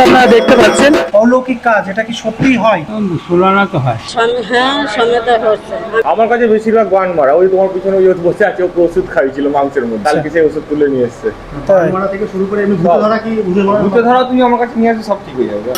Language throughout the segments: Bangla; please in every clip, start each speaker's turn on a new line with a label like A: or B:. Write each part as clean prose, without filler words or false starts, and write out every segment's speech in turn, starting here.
A: আপনারা দেখতে পাচ্ছেন অলৌকিক কাজ, এটা কি সত্যিই হয়?
B: তুলনা তো হয়।
C: হ্যাঁ, সমেত হচ্ছে।
D: আমার কাছে বেশিরভাগ বান মারা, ওই তোমার পিছনে ওই বসে আছে, ওকে ওষুধ খাইছিল মাংসের মধ্যে, কালকে সেই ওষুধ তুলে নিয়ে এসছে।
A: তাই
E: মারা থেকে শুরু করে এমনি ভূতে ধরা কি
D: ভূতে ধরা তুমি আমার কাছে নিয়ে আসবে, সব ঠিক হয়ে যাবে।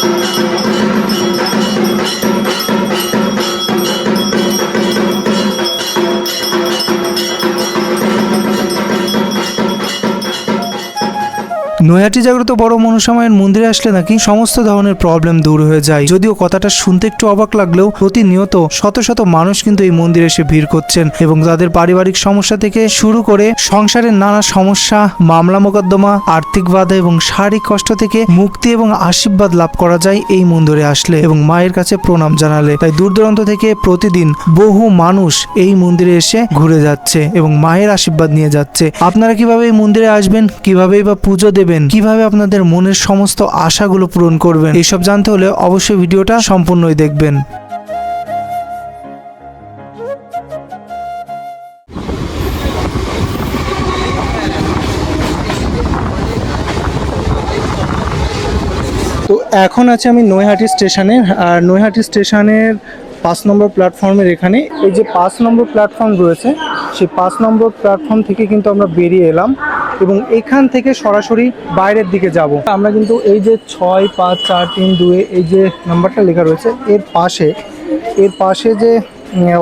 F: নৈহাটি জাগ্রত বড় মনসা মায়ের মন্দিরে আসলে নাকি সমস্ত ধরনের প্রবলেম দূর হয়ে যায়। যদিও কথাটা শুনতে একটু অবাক লাগলেও প্রতিনিয়ত শত শত মানুষ কিন্তু এই মন্দিরে এসে ভিড় করছেন এবং তাদের পারিবারিক সমস্যা থেকে শুরু করে সংসারের নানা সমস্যা, মামলা মোকদ্দমা, আর্থিক বাধা এবং শারীরিক কষ্ট থেকে মুক্তি এবং আশীর্বাদ লাভ করা যায় এই মন্দিরে আসলে এবং মায়ের কাছে প্রণাম জানালে। তাই দূর দূরান্ত থেকে প্রতিদিন বহু মানুষ এই মন্দিরে এসে ঘুরে যাচ্ছে এবং মায়ের আশীর্বাদ নিয়ে যাচ্ছে। আপনারা কিভাবে এই মন্দিরে আসবেন, কিভাবে বা পুজো দেবেন, কিভাবে আপনাদের মনের সমস্ত আশাগুলো পূরণ করবেন, এইসব জানতে হলে অবশ্যই ভিডিওটা সম্পূর্ণই দেখবেন। তো এখন আছে আমি নৈহাটি স্টেশনে, আর নৈহাটি স্টেশনের 5 নম্বর প্ল্যাটফর্মের এখানে এই যে 5 নম্বর প্ল্যাটফর্ম রয়েছে, সেই 5 নম্বর প্ল্যাটফর্ম থেকে কিন্তু আমরা বেরিয়ে এলাম এবং এখান থেকে সরাসরি বাইরের দিকে যাব। আমরা কিন্তু এই যে 6, 5, 4, 3, 2 এই যে নাম্বারটা লেখা রয়েছে এর পাশে যে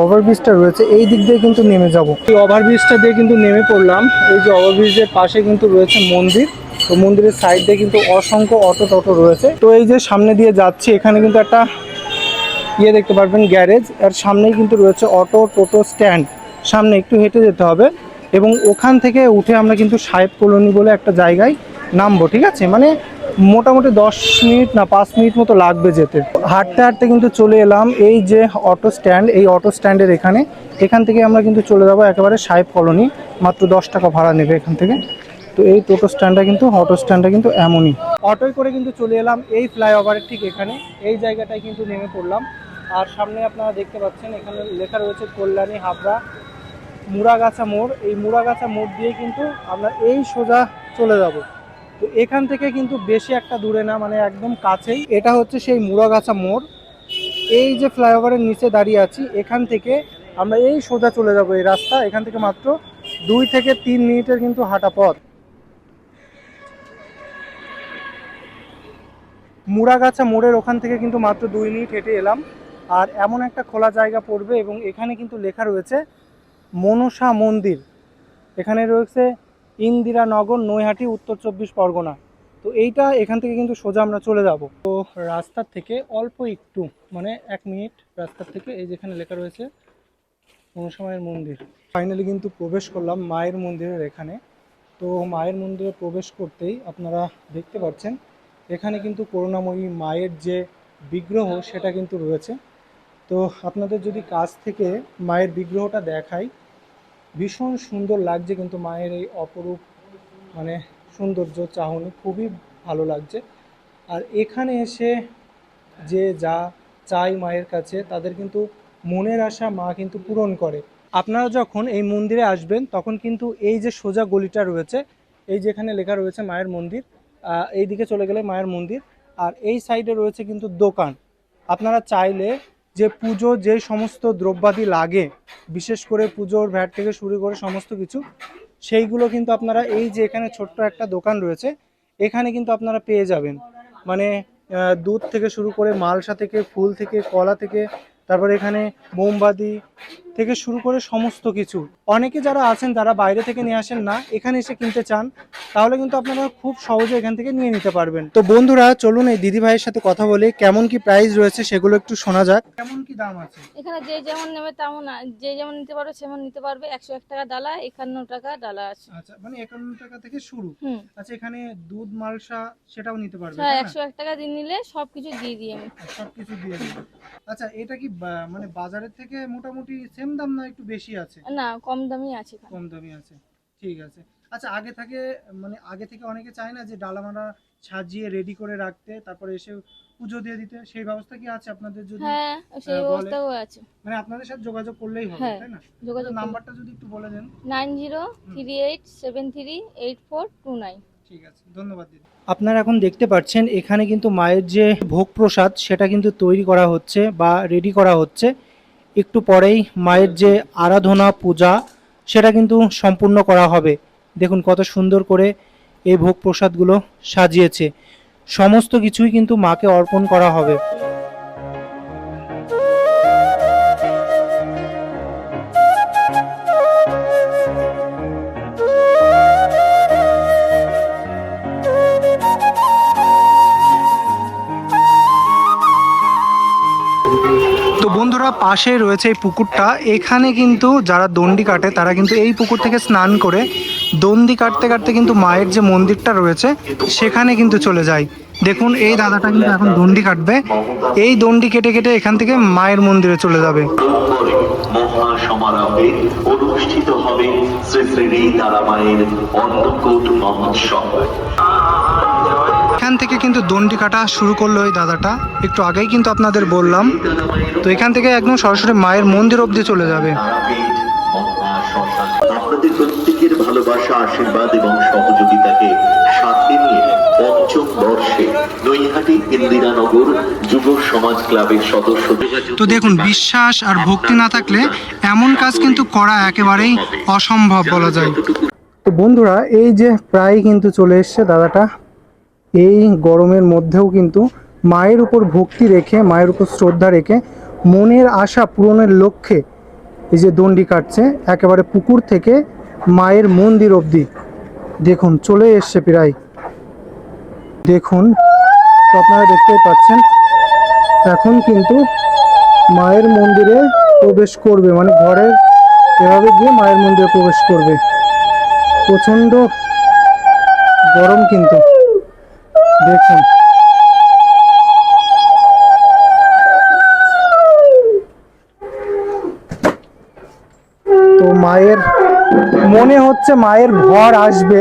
F: ওভারব্রিজটা রয়েছে এই দিক দিয়ে কিন্তু নেমে যাব। এই ওভারব্রিজটা দিয়ে কিন্তু নেমে পড়লাম। এই যে ওভারব্রিজের পাশে কিন্তু রয়েছে মন্দির, তো মন্দিরের সাইড দিয়ে কিন্তু অসংখ্য অটো রয়েছে। তো এই যে সামনে দিয়ে যাচ্ছি, এখানে কিন্তু একটা দেখতে পারবেন গ্যারেজ, আর সামনেই কিন্তু রয়েছে টোটো স্ট্যান্ড। সামনে একটু হেঁটে যেতে হবে এবং ওখান থেকে উঠে আমরা কিন্তু সাহেব কলোনি বলে একটা জায়গায় নামবো, ঠিক আছে? মানে মোটামুটি 10 মিনিট না 5 মিনিট মতো লাগবে যেতে। হাঁটতে হাঁটতে কিন্তু চলে এলাম এই যে অটো স্ট্যান্ড, এই অটো স্ট্যান্ডের এখান থেকে আমরা কিন্তু চলে যাবো একেবারে সাহেব কলোনি। মাত্র 10 টাকা ভাড়া নেবে এখান থেকে। তো এই অটো স্ট্যান্ডটা কিন্তু এমনই। অটোয় করে কিন্তু চলে এলাম এই ফ্লাইওভারের ঠিক এখানে, এই জায়গাটায় কিন্তু নেমে পড়লাম। আর সামনে আপনারা দেখতে পাচ্ছেন এখানে লেখা রয়েছে কল্যাণী হাবড়া মুড়াগাছা মোড়। এই মুড়াগাছা মোড় দিয়ে কিন্তু আমরা এই সোজা চলে যাব। তো এখান থেকে কিন্তু বেশি একটা দূরে না, মানে একদম কাছেই। এটা হচ্ছে সেই মুড়াগাছা মোড়। এই যে ফ্লাইওভারের নিচে দাঁড়িয়ে আছি, এখান থেকে আমরা এই সোজা চলে যাব। এই রাস্তা এখান থেকে মাত্র 2 থেকে 3 মিনিটের কিন্তু হাঁটা পথ। মুড়াগাছা মোড়ের ওখান থেকে কিন্তু মাত্র 2 মিনিট হেঁটে এলাম। আর এমন একটা খোলা জায়গা পড়বে এবং এখানে কিন্তু লেখা রয়েছে মনসা মন্দির। এখানে রয়েছে ইন্দিরানগর, নৈহাটি, উত্তর 24 পরগনা। তো এখান থেকে কিন্তু সোজা আমরা চলে যাব। তো রাস্তার থেকে অল্প একটু, মানে 1 মিনিট রাস্তার থেকে এই যেখানে লেখা রয়েছে মনসা মায়ের মন্দির। ফাইনালি কিন্তু প্রবেশ করলাম মায়ের মন্দিরের এখানে। তো মায়ের মন্দিরে প্রবেশ করতেই আপনারা দেখতে পাচ্ছেন এখানে কিন্তু করুণাময়ী মায়ের যে বিগ্রহ সেটা কিন্তু রয়েছে। তো আপনাদের যদি কাছ থেকে মায়ের বিগ্রহটা দেখাই, ভীষণ সুন্দর লাগছে কিন্তু মায়ের এই অপরূপ মানে সৌন্দর্য চাহনি খুবই ভালো লাগছে। আর এখানে এসে যে যা চাই মায়ের কাছে, তাদের কিন্তু মনের আশা মা কিন্তু পূরণ করে। আপনারা যখন এই মন্দিরে আসবেন তখন কিন্তু এই যে সোজা গলিটা রয়েছে, এই যেখানে লেখা রয়েছে মায়ের মন্দির, এই দিকে চলে গেলে মায়ের মন্দির। আর এই সাইডে রয়েছে কিন্তু দোকান। আপনারা চাইলে যে পুজো যে সমস্ত দ্রব্যাদি লাগে, বিশেষ করে পুজোর ভ্যাট থেকে শুরু করে সমস্ত কিছু, সেইগুলো কিন্তু আপনারা এই যে এখানে ছোট্ট একটা দোকান রয়েছে এখানে কিন্তু আপনারা পেয়ে যাবেন। মানে দুধ থেকে শুরু করে মালসা থেকে, ফুল থেকে, কলা থেকে, তারপরে এখানে মোমবাতি থেকে শুরু করে সমস্ত কিছু। অনেকে যারা আছেন যারা বাইরে থেকে নিয়ে আসেন না, এখানে এসে কিনতে চান, তাহলে কিন্তু আপনারা খুব সহজে এখান থেকে নিয়ে নিতে পারবেন। তো বন্ধুরা চলুন এই দিদি ভাইয়ের সাথে কথা বলে কেমন কি প্রাইস রয়েছে সেগুলো একটু শোনা যাক। কেমন কি দাম আছে
C: এখানে যে যেমন নেবে তেমন, যে যেমন নিতে পারবে সেমন নিতে পারবে। 101 টাকা ডালা, 51 টাকা ডালা আছে।
A: আচ্ছা, মানে 51 টাকা থেকে শুরু। আচ্ছা, এখানে দুধ মালসা সেটাও নিতে পারবে?
C: হ্যাঁ, 101 টাকা দিয়ে নিলে সবকিছু দিয়ে দিই আমি।
A: সবকিছু দিয়ে দিই। আচ্ছা, এটা কি মানে বাজারের থেকে মোটামুটি সেম দাম না একটু বেশি আছে?
C: না, কম দামই আছে এখানে।
A: কম দামি আছে, ঠিক আছে। আচ্ছা, আগে থেকে অনেকে চায় না যে ডালামালা সাজিয়ে রেডি করে রাখতে, তারপরে এসে পুজো দিয়ে দিতে, সেই ব্যবস্থা কি আছে আপনাদের? যদি
C: হ্যাঁ, সেই ব্যবস্থাও আছে।
A: মানে আপনাদের সাথে যোগাযোগ করলেই হবে, তাই না?
C: যোগাযোগ
A: নাম্বারটা যদি একটু বলে দেন।
C: 9038738429।
A: ঠিক আছে, ধন্যবাদ দিদি।
F: আপনারা এখন দেখতে পাচ্ছেন এখানে কিন্তু মায়ের যে ভোগ প্রসাদ সেটা কিন্তু তৈরি করা হচ্ছে বা রেডি করা হচ্ছে। একটু পরেই মায়ের যে আরাধনা পূজা সেটা কিন্তু সম্পূর্ণ করা হবে। দেখুন কত সুন্দর করে এই ভোগ প্রসাদগুলো সাজিয়েছে। সমস্ত কিছুই কিন্তু মাকে অর্পণ করা হবে। তো বন্ধুরা, পাশে রয়েছে এই পুকুরটা। এখানে কিন্তু যারা দণ্ডি কাটে তারা কিন্তু এই পুকুর থেকে স্নান করে দণ্ডি কাটতে কাটতে কিন্তু মায়ের যে মন্দিরটা রয়েছে সেখানে কিন্তু চলে যায়। দেখুন এই দাদাটা কিন্তু এখন দণ্ডি কাটবে। এই দণ্ডি কেটে কেটে এখান থেকে মায়ের মন্দিরে চলে যাবে।
B: মহাসমারোহে অনুষ্ঠিত হবে শ্রী শ্রী তারা মায়ের অন্নকূট মহোৎসব।
F: এখান থেকে কিন্তু দণ্ডি কাটা শুরু করলো এই দাদাটা, একটু আগেই কিন্তু আপনাদের বললাম। তো এখান থেকে একদম সরাসরি মায়ের মন্দির অবধি চলে যাবে।
B: আপনাদের প্রত্যেকের ভালোবাসা, আশীর্বাদ এবং সহযোগিতাকে সাথে নিয়ে পঞ্চম বর্ষে নৈহাটি ইন্দিরানগর যুব সমাজ ক্লাবের সদস্য।
F: তো দেখুন, বিশ্বাস আর ভক্তি না থাকলে এমন কাজ কিন্তু করা একেবারেই অসম্ভব বলা যায়। তো বন্ধুরা, এই যে প্রায় কিন্তু চলে এসছে দাদাটা। এই গরমের মধ্যেও কিন্তু মায়ের উপর ভক্তি রেখে, মায়ের উপর শ্রদ্ধা রেখে, মনের আশা পূরণের লক্ষ্যে এই যে দণ্ডি কাটছে একেবারে পুকুর থেকে মায়ের মন্দির অবধি। দেখুন চলে এসছে প্রায়। দেখুন, তো আপনারা দেখতেই পাচ্ছেন এখন কিন্তু মায়ের মন্দিরে প্রবেশ করবে, মানে ঘরে এভাবে গিয়ে মায়ের মন্দিরে প্রবেশ করবে। প্রচণ্ড গরম কিন্তু দেখুন। তো মায়ের মনে হচ্ছে মায়ের ভর আসবে,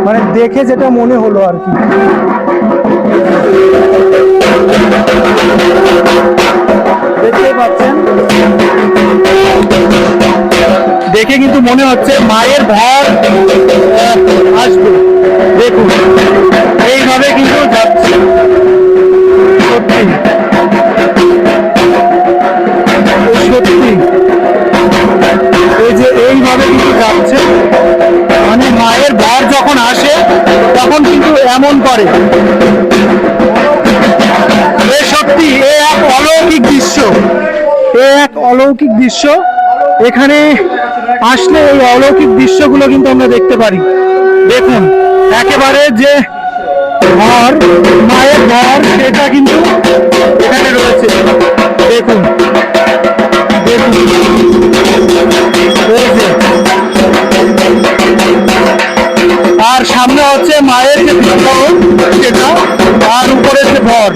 F: মানে দেখে যেটা মনে হলো আর কি। দেখতেই পাচ্ছেন, দেখে কিন্তু মনে হচ্ছে মায়ের ভর আসবে। দেখুন এইভাবে কিন্তু যাচ্ছে। সত্যি সত্যি এই যে এইভাবে কিন্তু যাচ্ছে, মানে মায়ের ভর যখন আসে তখন কিন্তু এমন করে। সত্যি এ এক অলৌকিক দৃশ্য, এক অলৌকিক দৃশ্য। এখানে আসলে এই অলৌকিক দৃশ্যগুলো কিন্তু আমরা দেখতে পারি। দেখুন একেবারে যে ঘর, মায়ের ঘর, সেটা কিন্তু এখানে রয়েছে। দেখুন দেখুন রয়েছে। আর সামনে হচ্ছে মায়ের যে ঘর, সেটা, আর উপরে যে ঘর।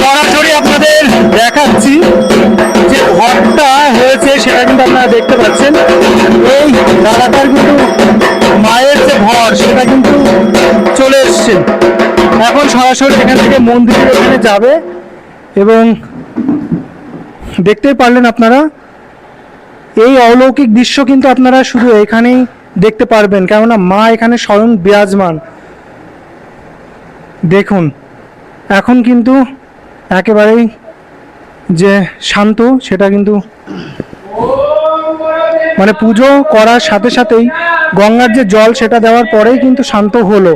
F: সরাসরি আপনাদের দেখাচ্ছি যে ঘরটা হয়েছে সেটা কিন্তু আপনারা দেখতে পাচ্ছেন। এই দাদাটার কিন্তু মায়ের যে ঘর সেটা কিন্তু চলে এসছে। এখন সরাসরি এখান থেকে মন্দিরের ওখানে যাবে এবং দেখতেই পারলেন আপনারা এই অলৌকিক দৃশ্য কিন্তু আপনারা শুধু এখানেই দেখতে পারবেন, কেননা মা এখানে স্বয়ং বিরাজমান। দেখুন এখন কিন্তু একেবারেই যে শান্ত, সেটা কিন্তু মানে পুজো করার সাথে সাথেই গঙ্গার যে জল সেটা দেওয়ার পরেই কিন্তু শান্ত হলো।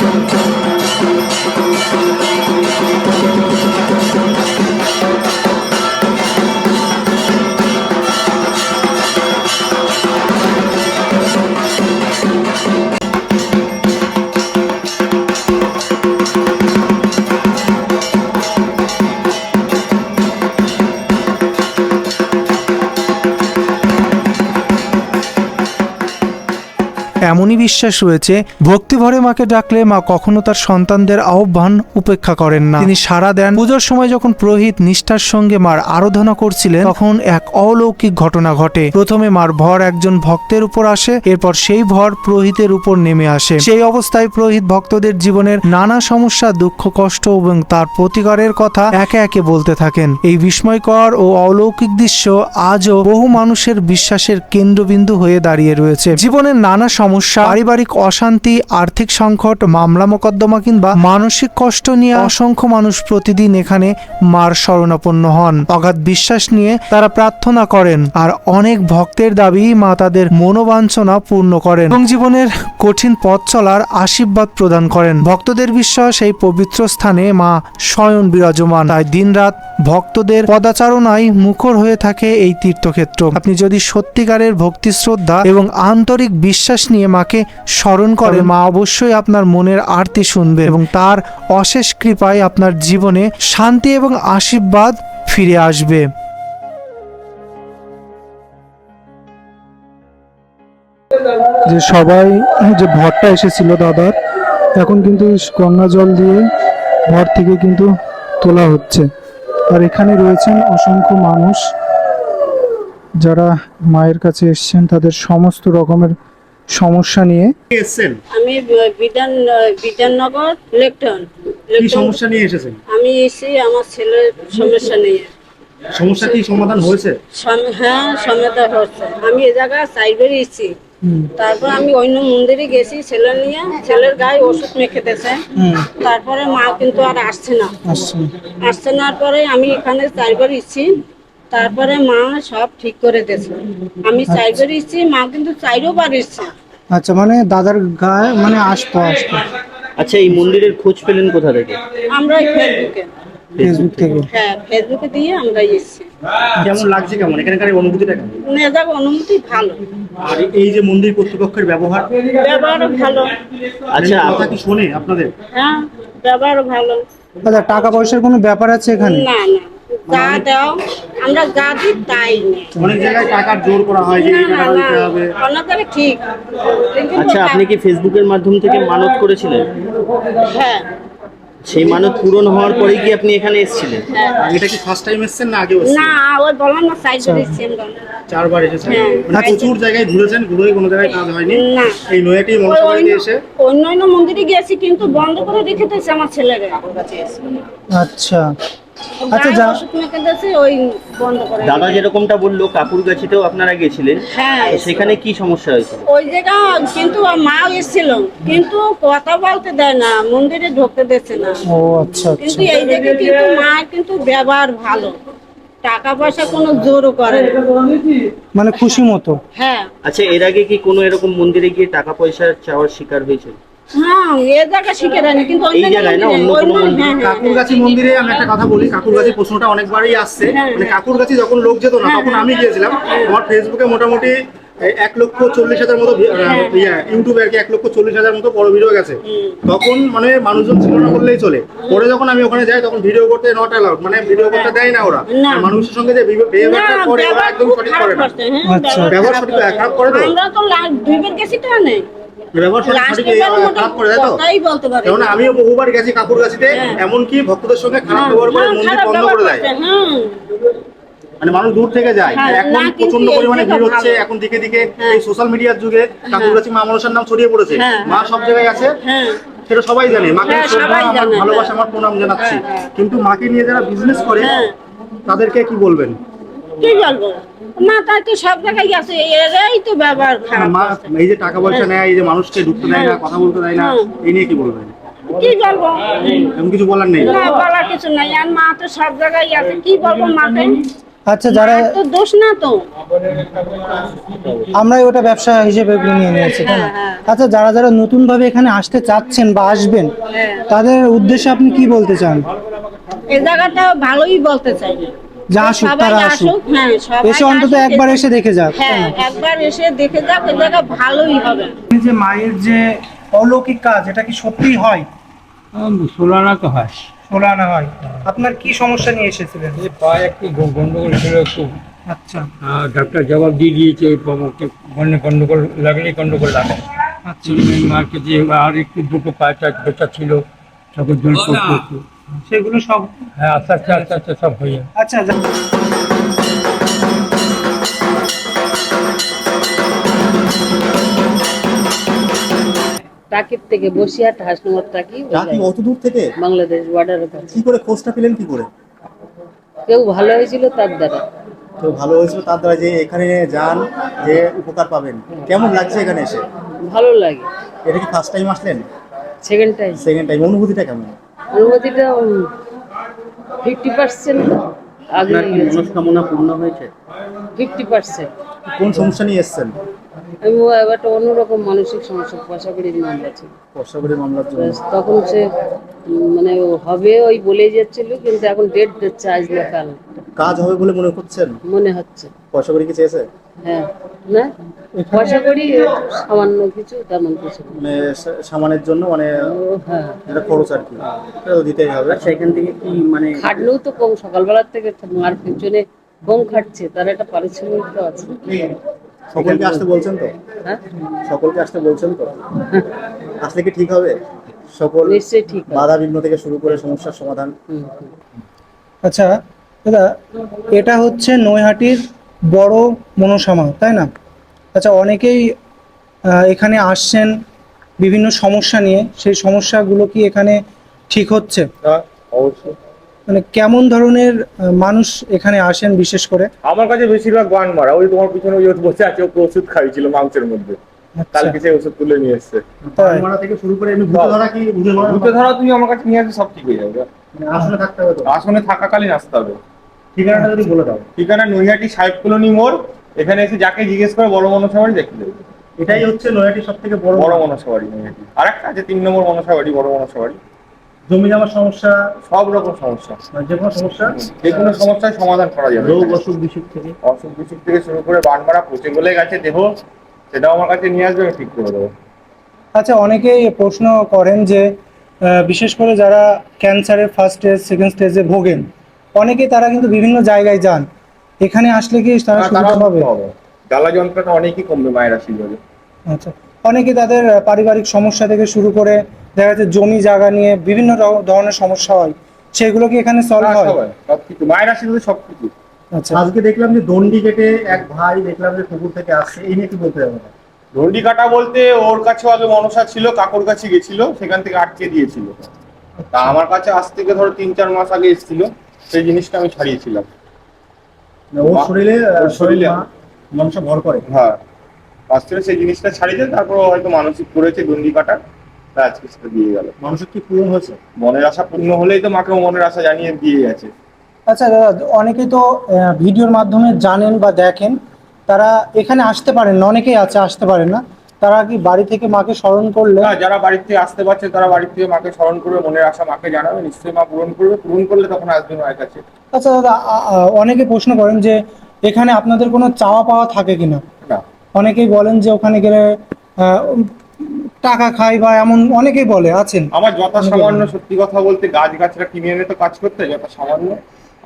E: Thank you.
F: বিশ্বাস রয়েছে, ভক্তি ভরে মাকে ডাকলে মা কখনো তার সন্তানদের আহ্বান উপেক্ষা করেন না, তিনি সাড়া দেন। পুজোর সময় যখন পুরোহিত নিষ্ঠার সঙ্গে মার আরাধনা করছিলেন, তখন এক অলৌকিক ঘটনা ঘটে। প্রথমে মার ভর একজন ভক্তের উপর আসে, এরপর সেই ভর পুরোহিতের উপর নেমে আসে। সেই অবস্থায় পুরোহিত ভক্তদের জীবনের নানা সমস্যা, দুঃখ, কষ্ট এবং তার প্রতিকারের কথা একে একে বলতে থাকেন। এই বিস্ময়কর ও অলৌকিক দৃশ্য আজও বহু মানুষের বিশ্বাসের কেন্দ্রবিন্দু হয়ে দাঁড়িয়ে রয়েছে। জীবনের নানা সমস্যা, পারিবারিক অশান্তি, আর্থিক সংকট, মামলা মোকদ্দমা কিংবা মানসিক কষ্ট নিয়ে অসংখ্য মানুষ প্রতিদিন এখানে মার শরণাপন্ন হন। অগাধ বিশ্বাস নিয়ে তারা প্রার্থনা করেন, আর অনেক ভক্তের দাবি মা তাদের মনোবাঞ্ছনা পূর্ণ করেন এবং জীবনের কঠিন পথ চলার আশীর্বাদ প্রদান করেন। ভক্তদের বিশ্বাস, এই পবিত্র স্থানে মা স্বয়ং বিরাজমান, তাই দিনরাত ভক্তদের পদাচারণায় মুখর হয়ে থাকে এই তীর্থক্ষেত্র। আপনি যদি সত্যিকারের ভক্তি, শ্রদ্ধা এবং আন্তরিক বিশ্বাস নিয়ে মাকে স্মরণ করেন, মা অবশ্যই আপনার মনের আরতি শুনবে এবং তার অশেষ কৃপায় আপনার জীবনে শান্তি এবং আশীর্বাদ ফিরে আসবে।
E: যে সবাই যে ভরটা এসেছিল দাদার, এখন কিন্তু গঙ্গা জল দিয়ে ভর থেকে কিন্তু তোলা হচ্ছে। আর এখানে রয়েছেন অসংখ্য মানুষ যারা মায়ের কাছে এসেছেন তাদের সমস্ত রকমের সমস্যা নিয়ে।
A: এসেছেন
G: আমি বিধাননগর লেকটন।
A: কি সমস্যা নিয়ে এসেছেন?
G: আমি এসে আমার ছেলের সমস্যা নিয়ে।
A: সমস্যা কি সমাধান হয়েছে?
G: হ্যাঁ, সমাধান হচ্ছে। আমি এ জায়গায় সাইবারে এসেছি, তারপর আমি অন্য মন্দিরে গেছি ছেলে নিয়ে, ছেলের গায়ে ওষুধ মেখে দিয়েছে। তারপরে মা কিন্তু আর আসছে না পরে আমি এখানে সাইবারে এসেছি, তারপরে মা সব ঠিক করে দিয়েছে। আমি সাইবারে এসেছি, মা কিন্তু চাইরও বার এসছে।
F: আচ্ছা, মানে দাদার গায়ে মানে আসতো।
H: আচ্ছা, এই মন্দিরের খোঁজ পেলেন কোথা থেকে?
G: আমরা ফেসবুকে
F: থেকে।
G: হ্যাঁ, ফেসবুকে দিয়ে আমরা এসেছি।
A: কেমন লাগছে, কেমন এখানকার অনুভূতিটা কেমন?
G: মেজাগ অনুমতি ভালো,
A: আর এই যে মন্দির কর্তৃপক্ষের ব্যবহারও
G: ভালো।
H: আচ্ছা,
A: কথা কি শোনে আপনাদের?
G: হ্যাঁ, ব্যবহারও ভালো।
F: আচ্ছা, টাকা পয়সার কোনো ব্যাপার আছে এখানে?
G: না না, যা দাও আমরা যা দিই তাই নেই।
A: অনেক জায়গায় টাকার জোর করা হয় যে
G: না
A: এই
G: না
A: টাকাটা
G: না,
A: দিতে হবে।
G: অন্যথায় ঠিক। কিন্তু
H: আচ্ছা, আপনি কি ফেসবুকের মাধ্যম থেকে মানত করেছিলেন?
G: হ্যাঁ
H: সেই মানত পূরণ হওয়ার পরেই কি আপনি এখানে এসেছিলেন?
G: হ্যাঁ।
A: এটা কি ফার্স্ট টাইম এসেছেন না আগেও এসেছেন?
G: না, ওই বললাম না সাইড দিচ্ছি আমরা।
A: 4 বার এসেছেন?
G: হ্যাঁ।
A: মানে প্রচুর জায়গায় ঘুরেছেন, ঘুরে কোনো জায়গায় কাজ হয়নি?
G: না।
A: এই নয়াটি মনসাবাড়িতে এসে
G: অন্য মন্দিরে গেছি কিন্তু বন্ধ করে রেখে দিয়েছে আমার ছেলেরা।
F: আচ্ছা
G: আচ্ছা, যা ওষুধ মেখে দিয়েছে ওই বন্ধ করে।
H: দাদা যেরকমটা বললো, কাকুরগাছিতেও আপনারা গেছিলেন,
G: হ্যাঁ,
H: তো সেখানে কি সমস্যা হয়েছিল?
G: ওই জায়গা কিন্তু মা এসেছিল কিন্তু কথা বলতে দেয় না, মন্দিরে ঢুকতে দিচ্ছে না।
F: ও আচ্ছা
G: কিন্তু এই জায়গায় কিন্তু মা কিন্তু ব্যবহার ভালো, টাকা পয়সা কোনো জোরও করে না।
F: মানে খুশি মতো।
G: হ্যাঁ
H: আচ্ছা, এর আগে কি কোনো এরকম মন্দিরে গিয়ে টাকা পয়সা চাওয়ার শিকার হয়েছে?
G: হ্যাঁ, এ জায়গা শিখে দেয়নি কিন্তু
H: এই জায়গায় না, অন্য কোনো মন্দিরে?
A: কাকুরগাছি মন্দিরে আমি একটা কথা বলি, কাকুরগাছি প্রশ্নটা অনেকবারই আসছে। মানে কাকুরগাছি যখন লোক যেত না তখন আমি গিয়েছিলাম, আমার ফেসবুকে মোটামুটি 1,40,000 মতো ইউটিউবে আর কি 1,40,000 মতো বড় ভিডিও গেছে। তখন মানে মানুষজন ছিল না বললেই চলে। পরে যখন আমি ওখানে যাই তখন ভিডিও করতে নট অ্যালাউড, মানে ভিডিও করতে দেয় না ওরা।
G: না।
A: আর মানুষের সঙ্গে যে বিহেভিয়ারটা করে ওরা একদম সঠিক করে না।
F: আচ্ছা।
A: ব্যবহার সঠিক খারাপ করে তো?
G: আমরা তো দুইবার গেছি তো না,
A: ব্যবহার সঠিক খারাপ করে দেয় তো?
G: কথাই বলতে পারে।
A: কারণ আমিও বহুবার গেছি কাকুরগাছিতে, এমনকি ভক্তদের সঙ্গে খারাপ ব্যবহার করে মন্দির বন্ধ করে দেয়। মানে মানুষ দূর থেকে যায়।
G: হ্যাঁ,
A: এখন
G: না, কিন্তু
A: প্রচন্ড
G: এই
A: পরিমাণে
G: জায়গা
A: ভিড় হচ্ছে,
G: ভালো।
A: এখন দিকে দিকে এই সোশ্যাল মিডিয়ার যুগে ঠাকুরগাছি মা মনসার নাম ছড়িয়ে পড়েছে।
G: হ্যাঁ।
A: মা সব জায়গায় আছে,
G: হ্যাঁ
A: সেটা সবাই জানে। মাকে
G: হ্যাঁ,
A: শ্রদ্ধা,
G: সবাই
A: আমার
G: জানে।
A: ভালোবাসা, আমার প্রণাম জানাচ্ছি। কিন্তু মাকে নিয়ে যারা বিজনেস করে
G: হ্যাঁ।
A: তাদেরকে কি বলবেন?
G: কি বলবো, মা তাই তো সব জায়গায় আছে, এরাই তো ব্যবহার খারাপ
A: মা
G: করছে।
A: এই যে টাকা পয়সা নেয়, এই যে মানুষকে ঢুকতে দেয় না, কথা বলতে দেয় না, এই নিয়ে কি বলবেন?
G: কি বলবো,
A: এমন কিছু বলার নেই?
G: না বলার কিছু নাই। আর মা তো সব জায়গায় আছে, কি বলবো মাকে?
F: আচ্ছা, যারা
G: মার তো দোষ না তো।
F: আমরাই ওটা ব্যবসা হিসেবে নিয়ে নিয়েছি, তাই না?
G: হ্যাঁ।
F: আচ্ছা, যারা যারা নতুন ভাবে এখানে আসতে চাচ্ছেন বা আসবেন,
G: হ্যাঁ।
F: তাদের উদ্দেশ্যে আপনি কি বলতে চান?
G: এই জায়গাটা ভালোই বলতে চাই,
F: যা আসুক,
G: সবাই
F: তারা আসুক,
G: আসুক। হ্যাঁ, সবাই
F: এসে অন্তত
G: আসুক,
F: একবার এসে দেখে যাক।
G: হ্যাঁ একবার এসে দেখে যাক, এই জায়গা ভালোই হবে।
F: এই যে মায়ের যে অলৌকিক কাজ, এটা কি সত্যিই হয়?
I: সোলানা তো হয়।
F: সোলানা হয়। আপনার কি সমস্যা নিয়ে এসেছিলেন?
I: এই পায়ে একটু গন্ডগোল ছিল একটু,
F: আচ্ছা
I: ডাক্তার জবাব দিয়ে দিয়েছে ওই গন্ডগোল লাগলেই গন্ডগোল লাগে। মার্কেটে আর একটু দুটো কাঁচা বেচা ছিল সকল জল করতে
F: সেগুলো সব
I: হ্যাঁ আস্তে আস্তে আস্তে আস্তে সব হয়ে যাবে।
F: আচ্ছা
G: টাকির থেকে বসিরহাট হাসনাবাদ টাকি
A: টাকি অত দূর থেকে
G: বাংলাদেশ বর্ডারের কাছে।
A: কি করে খোঁজটা পেলেন কি করে?
G: কেউ ভালো হয়েছিল তার দ্বারা।
A: তো ভালো হয়েছিল তার দ্বারা যে এখানে যান যে উপকার পাবেন। কেমন লাগছে এখানে এসে?
G: ভালো লাগে।
A: এটা কি ফার্স্ট টাইম আসলেন?
G: Second time.
A: সেকেন্ড টাইম, অনুভূতিটা কেমন?
G: অনুমতিটা 50% আগে
H: আপনার কি মনস্কামনা পূর্ণ হয়েছে?
G: 50%।
A: কোন সমস্যা নিয়ে এসেছেন?
G: আমি একটা অন্যরকম মানসিক সমস্যা, পয়সা করির মামলা ছিল।
A: বর্ষাবাড়ি মামলার জন্য।
G: তখন সে মানে হবে ওই বলে যাচ্ছিল, কিন্তু এখন ডেট দিচ্ছে আজ না কাল।
A: কাজ হবে বলে মনে করছেন?
G: মনে হচ্ছে।
A: পয়সা করে কি চেয়েছে?
G: হ্যাঁ, না পয়সা করি সামান্য কিছু, তেমন কিছু না।
A: মানে সামানের জন্য মানে
G: হ্যাঁ,
A: এটা খরচ আর কি, এটা তো দিতেই হবে।
H: আচ্ছা এখান থেকে কি মানে
G: খাটলেও তো কম, সকালবেলার থেকে মার পিছনে কম খাটছে, তার একটা পারিশ্রমিক তো আছে।
A: সকলকে আসতে বলছেন তো?
G: হ্যাঁ,
A: সকলকে আসতে বলছেন তো? আসলে কি ঠিক হবে? সকল
G: নিশ্চয়ই ঠিক আছে।
A: বাধা বিঘ্ন থেকে শুরু করে সমস্যার সমাধান।
G: হুম।
F: আচ্ছা দাদা, এটা হচ্ছে নৈহাটির বড় মনসামা, তাই না? আচ্ছা, অনেকেই এখানে আসছেন বিভিন্ন সমস্যা নিয়ে, সেই সমস্যাগুলো কি এখানে ঠিক হচ্ছে?
D: হ্যাঁ অবশ্যই।
F: মানে কেমন ধরনের মানুষ এখানে আসেন বিশেষ করে?
D: আমার কাছে বেশিরভাগ গান মারা, ওই তোমার পিছনে ওই বসে আছে, ওকে ওষুধ খাইছিল মাংসের মধ্যে, কালকে সেই ওষুধ তুলে নিয়ে এসছে।
A: মারা থেকে শুরু করে এমনি ভূতে ধরা কি
D: ভূতে ধরা তুমি আমার কাছে নিয়ে আসবে, সব ঠিক হয়ে যাবে।
A: মানে আসলে থাকতে হবে তো?
D: আসনে থাকাকালীন আসতে হবে।
A: ঠিকানাটা যদি বলে দাও।
D: ঠিকানা নৈহাটি সাহেব কলোনি মোড়। এখানে এসে যাকে জিজ্ঞেস করে বড় মনসা বাড়ি দেখে দেবে।
A: এটাই হচ্ছে নৈহাটির সব থেকে বড়
D: বড় মনসা বাড়ি নৈহাটি। আর একটা আছে 3 নম্বর মনসা বাড়ি, বড় মনসা বাড়ি।
A: জমি জমার সমস্যা,
D: সব রকম সমস্যা,
A: মানে যে কোনো সমস্যা,
D: যে কোনো সমস্যার সমাধান করা যাবে।
A: রোগ অসুখ বিসুখ থেকে।
D: অসুখ বিসুখ থেকে শুরু করে বান মারা, পচে গলে গেছে দেহ, সেটাও আমার কাছে নিয়ে আসবে, আমি ঠিক করে দেবো।
F: আচ্ছা, অনেকেই প্রশ্ন করেন যে বিশেষ করে যারা ক্যান্সারের ফার্স্ট স্টেজ সেকেন্ড স্টেজে ভোগেন, অনেকেই তারা কিন্তু বিভিন্ন জায়গায় যান, এখানে আসলে কি তারা সুবিধা পাবে?
D: জ্বালা যন্ত্রণা অনেকই কমবে মায়ের আশীর্বাদে।
F: আচ্ছা, অনেকে তাদের পারিবারিক সমস্যা থেকে শুরু করে দেখা যাচ্ছে জমি জায়গা নিয়ে বিভিন্ন ধরনের সমস্যা হয়, সেগুলো কি এখানে সলভ হয়?
D: সবকিছু মায়ের আশীর্বাদে সবকিছু।
F: আচ্ছা,
A: আজকে দেখলাম যে দণ্ডি কেটে এক ভাই দেখলাম যে পুকুর থেকে আসছে, এই নিয়ে কি বলতে হবে?
D: দণ্ডি কাটা বলতে ওর কাছে আগে মনসা ছিল, কাকুর কাছে গেছিল, সেখান থেকে আটকে দিয়েছিল। তা আমার কাছে আজ থেকে ধরো 3-4 মাস আগে এসেছিল, সেই জিনিসটা আমি ছাড়িয়েছিলাম।
A: মানে ওর শরীরে মানুষটা ভর করে।
D: হ্যাঁ, আজ থেকে সেই জিনিসটা ছাড়িয়ে দেয়, তারপর হয়তো মানসিক করেছে দণ্ডি কাটা, তা আজকে সেটা দিয়ে গেল।
A: মানুষের কি পূরণ হয়েছে?
D: মনের আশা পূর্ণ হলেই তো মাকেও মনের আশা জানিয়ে দিয়ে গেছে।
F: আচ্ছা দাদা, অনেকেই তো ভিডিওর মাধ্যমে জানেন বা দেখেন, তারা এখানে আসতে পারেন না, অনেকেই আছে আসতে পারেন না, তারা কি বাড়ি থেকে মাকে স্মরণ করলে?
D: হ্যাঁ, যারা বাড়ি থেকে আসতে পারছে তারা বাড়ি থেকে মাকে স্মরণ করবে, মনের আশা মাকে জানাবে, নিশ্চয়ই মা পূরণ করবে, পূরণ করলে তখন আসবে মায়ের কাছে।
F: আচ্ছা দাদা, অনেকে প্রশ্ন করেন যে এখানে আপনাদের কোনো চাওয়া পাওয়া থাকে কিনা?
D: না,
F: অনেকেই বলেন যে ওখানে গেলে টাকা খাই বা এমন, অনেকেই বলে আছেন।
D: আমার যথা সামান্য, সত্যি কথা বলতে গাছ গাছরা কিনে এনে তো কাজ করতে হয়, যথা সামান্য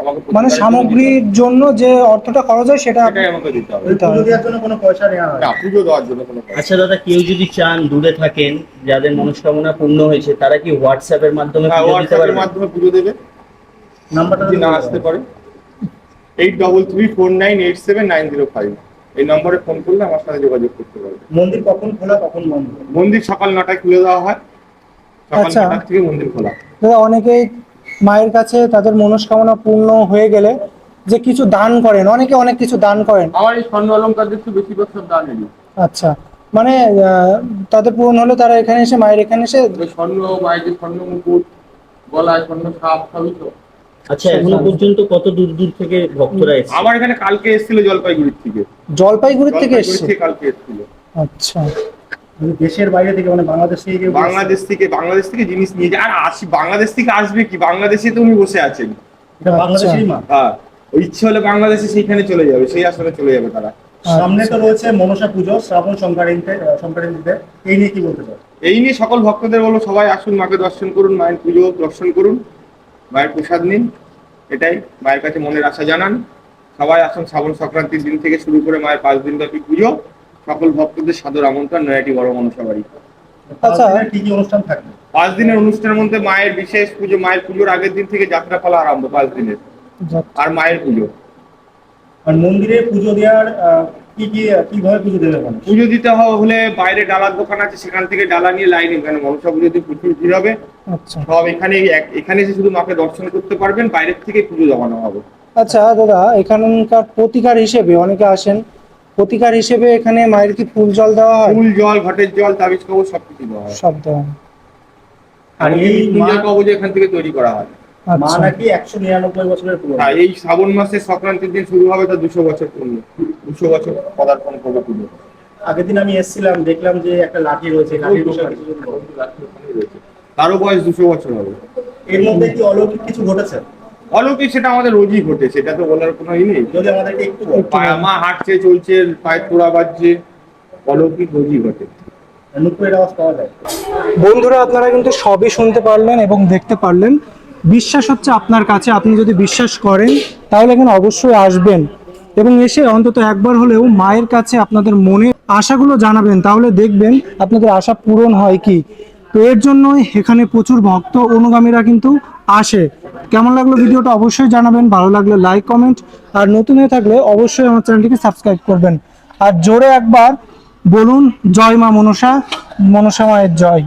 D: আমাকে
F: মানে সামগ্রীর জন্য যে অর্থটা খরচ হয় সেটা
D: সেটাই আমাকে দিতে হবে।
A: পুজো দেওয়ার জন্য কোনো পয়সা নেওয়া হয়
D: না, পুজো দেওয়ার জন্য কোনো পয়সা।
H: আচ্ছা দাদা, কেউ যদি চান, দূরে থাকেন, যাদের মনস্কামনা পূর্ণ হয়েছে, তারা কি হোয়াটসঅ্যাপের মাধ্যমে
D: হ্যাঁ,
H: পুজো দিতে
D: হোয়াটসঅ্যাপের
H: পারবে?
D: মাধ্যমে পুজো দেবে।
A: নাম্বারটা
D: যদি না আসতে পারে 8334987905, এই নম্বরে ফোন করলে আমার সাথে যোগাযোগ করতে পারবে।
A: মন্দির কখন খোলা কখন বন্ধ?
D: মন্দির সকাল 9টায় খুলে দেওয়া হয়, সকাল
F: আচ্ছা।
D: 9টা থেকে মন্দির খোলা।
F: দাদা, অনেকেই মায়ের কাছে তাদের মনস্কামনা পূর্ণ হয়ে গেলে যে কিছু দান করেন, অনেকে অনেক কিছু দান করেন।
D: আমার এই স্বর্ণ অলঙ্কার একটু বেশিরভাগ সব দান এলি।
F: আচ্ছা, মানে তাদের পূরণ হলে তারা এখানে এসে, মায়ের এখানে এসে
D: ওই স্বর্ণ, মায়ের যে স্বর্ণ মুকুট, গলায় স্বর্ণ সাপ, সবই তো।
H: আচ্ছা, এখনো পর্যন্ত কত দূর দূর থেকে ভক্তরা এসেছে?
D: আমার এখানে কালকে এসেছিল জলপাইগুড়ির থেকে।
F: জলপাইগুড়ির থেকে
D: জলপাইগুড়ি
F: এসছে?
D: থেকে কালকে এসেছিল।
F: আচ্ছা,
A: মানে দেশের বাইরে থেকে, মানে বাংলাদেশ থেকে কেউ
D: বাংলাদেশ থেকে জিনিস নিয়ে যায়। আর বাংলাদেশ থেকে আসবে কি, বাংলাদেশে তো উনি বসে আছেন।
A: এটা বাংলাদেশেরই মা।
D: হ্যাঁ, ওই ইচ্ছে হলে বাংলাদেশে সেইখানে চলে যাবে, সেই আসলে চলে যাবে তারা।
A: সামনে তো রয়েছে মনসা পুজো, শ্রাবণ সংক্রান্তিতে, এই নিয়ে কি বলতে চাও?
D: এই নিয়ে সকল ভক্তদের বলবো, সবাই আসুন, মাকে দর্শন করুন, মায়ের পুজো দর্শন করুন, মায়ের প্রসাদ নিন, এটাই মায়ের কাছে মনের আশা জানান। সবাই আসুন, শ্রাবণ সংক্রান্তির দিন থেকে শুরু করে মায়ের 5 দিন ব্যাপী পুজো, সকল ভক্তদের সাদর আমন্ত্রণ নৈহাটি বড় মনসা বাড়ি।
F: আচ্ছা।
A: কি কি অনুষ্ঠান থাকবে?
D: 5 দিনের অনুষ্ঠানের মধ্যে মায়ের বিশেষ পুজো, মায়ের পুজোর আগের দিন থেকে যাত্রাপালা আরম্ভ 5 দিনের, আর মায়ের পুজো।
A: আর মন্দিরে পুজো দেওয়ার কিভাবে পুজো দেবে মানুষ?
D: পুজো দিতে হলে বাইরে ডালার দোকান আছে, সেখান থেকে ডালা নিয়ে লাইনে, এখানে মনসা পুজোতে প্রচুর ভিড় হবে।
F: আচ্ছা
D: সব এখানে এসে শুধু মাকে দর্শন করতে পারবেন, বাইরের থেকে পুজো জমানো হবে।
F: আচ্ছা দাদা, এখানকার প্রতিকার হিসেবে অনেকে আসেন, প্রতিকার হিসেবে এখানে মায়ের কি ফুল জল দেওয়া হয়?
D: ফুল জল, ঘটের জল, তাবিজ কবজ সবকিছু দেওয়া হয়।
F: সব দেওয়া হয়।
A: আর এই
D: মৃত্যুঞ্জয় কবজ এখান থেকে তৈরি করা হয়।
A: মা
F: আচ্ছা
A: নাকি 199 বছরের পুরনো।
D: হ্যাঁ, এই শ্রাবণ মাসের সংক্রান্তির দিন শুরু হবে, তা 200 বছর পূর্ণ, 200 বছর পদার্পণ করবে পুজো।
A: আগের দিন আমি এসেছিলাম, দেখলাম যে একটা লাঠি রয়েছে, লাঠির বিষয়ে কিছু যদি বলো।
D: তারও বয়স 200 বছর হবে।
A: এর মধ্যে কি অলৌকিক কিছু ঘটেছে?
D: অলৌকিক সেটা আমাদের রোজই ঘটে, সেটা তো বলার কোনো ই নেই।
A: যদি আমাদেরকে একটু বলো।
D: মা হাঁটছে, চলছে, পায়ের তোড়া বাজছে, অলৌকিক রোজই ঘটে।
A: নুপুরের আওয়াজ পাওয়া যায়।
F: বন্ধুরা, আপনারা কিন্তু সবই শুনতে পারলেন এবং দেখতে পারলেন। বিশ্বাস হচ্ছে আপনার কাছে, আপনি যদি বিশ্বাস করেন তাহলে এখানে অবশ্যই আসবেন এবং এসে অন্তত একবার হলেও মায়ের কাছে আপনাদের মনে আশাগুলো জানাবেন, তাহলে দেখবেন আপনাদের আশা পূরণ হয় কি। তো এর জন্যই এখানে প্রচুর ভক্ত অনুগামীরা কিন্তু আসে। কেমন লাগলো ভিডিওটা অবশ্যই জানাবেন, ভালো লাগলে লাইক কমেন্ট, আর নতুন হয়ে থাকলে অবশ্যই আমার চ্যানেলটিকে সাবস্ক্রাইব করবেন। আর জোরে একবার বলুন, জয় মা মনসা, মনসা মায়ের জয়।